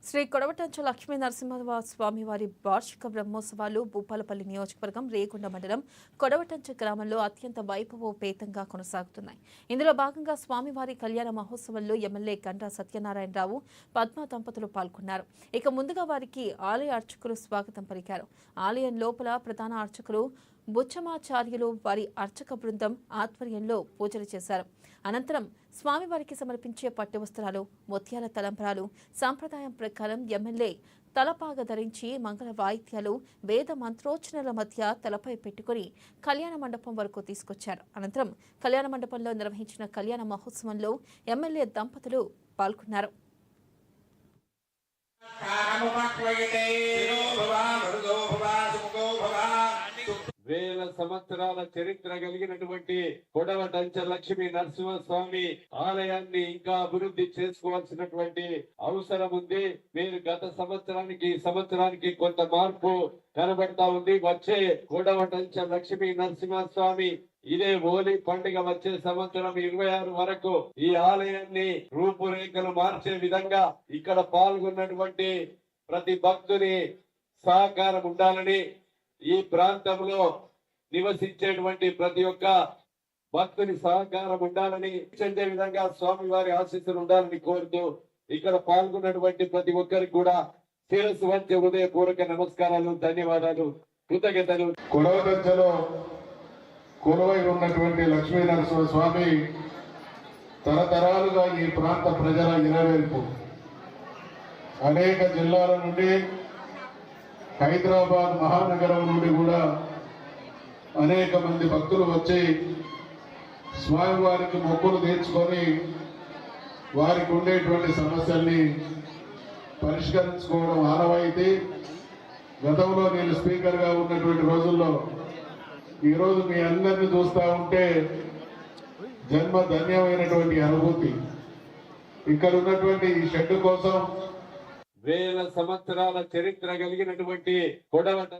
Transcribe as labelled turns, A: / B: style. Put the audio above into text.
A: శ్రీ కొడవటంచ లక్ష్మీ నరసింహ స్వామి వారి వార్షిక బ్రహ్మోత్సవాలు భూపాలపల్లి నియోజకవర్గం రేగుండ మండలం కొడవటంచ గ్రామంలో అత్యంత వైభవోపేతంగా కొనసాగుతున్నాయి. ఇందులో భాగంగా స్వామివారి కళ్యాణ మహోత్సవంలో ఎమ్మెల్యే గండ్ర సత్యనారాయణరావు పద్మ దంపతులు పాల్గొన్నారు. ఇక ముందుగా వారికి ఆలయ అర్చకులు స్వాగతం పలికారు. ఆలయం లోపల ప్రధాన అర్చకులు బుచ్చమాచార్యులు వారి అర్చక బృందం ఆధ్వర్యంలో పూజలు చేశారు. అనంతరం స్వామివారికి సమర్పించే పట్టు వస్త్రాలు, ముత్యాల తలంబ్రాలు సాంప్రదాయం ప్రకారం ఎమ్మెల్యే తలపాగ ధరించి మంగళ వాయిద్యాలు, వేద మంత్రోచ్చరణల మధ్య తలపై పెట్టుకుని కళ్యాణ మండపం వరకు తీసుకొచ్చారు. అనంతరం కళ్యాణ మండపంలో నిర్వహించిన కళ్యాణ మహోత్సవంలో ఎమ్మెల్యే దంపతులు పాల్గొన్నారు.
B: వేల సంవత్సరాల చరిత్ర కలిగినటువంటి కొడవటంచ లక్ష్మీ నరసింహస్వామి ఆలయాన్ని ఇంకా అభివృద్ధి చేసుకోవాల్సినటువంటి అవసరం ఉంది. మీరు గత సంవత్సరానికి కొంత మార్పు కనబడతా ఉంది. వచ్చే కొడవటంచ లక్ష్మీ నరసింహస్వామి ఇదే హోలీ పండుగ వచ్చే సంవత్సరం 26 వరకు ఈ ఆలయాన్ని రూపురేఖలు మార్చే విధంగా ఇక్కడ పాల్గొన్నటువంటి ప్రతి భక్తుని సహకారం ఉండాలని, ఈ ప్రాంతంలో నివసించేటువంటి ప్రతి ఒక్క భక్తుని సహకారం ఉండాలని, చెందే విధంగా స్వామివారి ఆశీస్సులు ఉండాలని కోరుతూ ఇక్కడ పాల్గొన్నటువంటి ప్రతి ఒక్కరికి కూడా శిరస్సు వంచే హృదయపూర్వక నమస్కారాలు, ధన్యవాదాలు, కృతజ్ఞతలు.
C: కొడవటంచలో కొలువై ఉన్నటువంటి లక్ష్మీ నరసింహ స్వామి తరతరాలుగా ఈ ప్రాంత ప్రజల ఇరవేల్పు. అనేక జిల్లాల నుండి, హైదరాబాద్ మహానగరం నుండి కూడా అనేక మంది భక్తులు వచ్చి స్వామివారికి మొక్కులు తీర్చుకొని వారికి ఉండేటువంటి సమస్యల్ని పరిష్కరించుకోవడం ఆనవాయితీ. గతంలో నేను స్పీకర్గా ఉన్నటువంటి రోజుల్లో ఈరోజు మీ అందరినీ చూస్తూ ఉంటే జన్మ ధన్యమైనటువంటి అనుభూతి. ఇక్కడ ఉన్నటువంటి ఈ షెడ్ కోసం
B: వేల సంవత్సరాల చరిత్ర కలిగినటువంటి కొడవట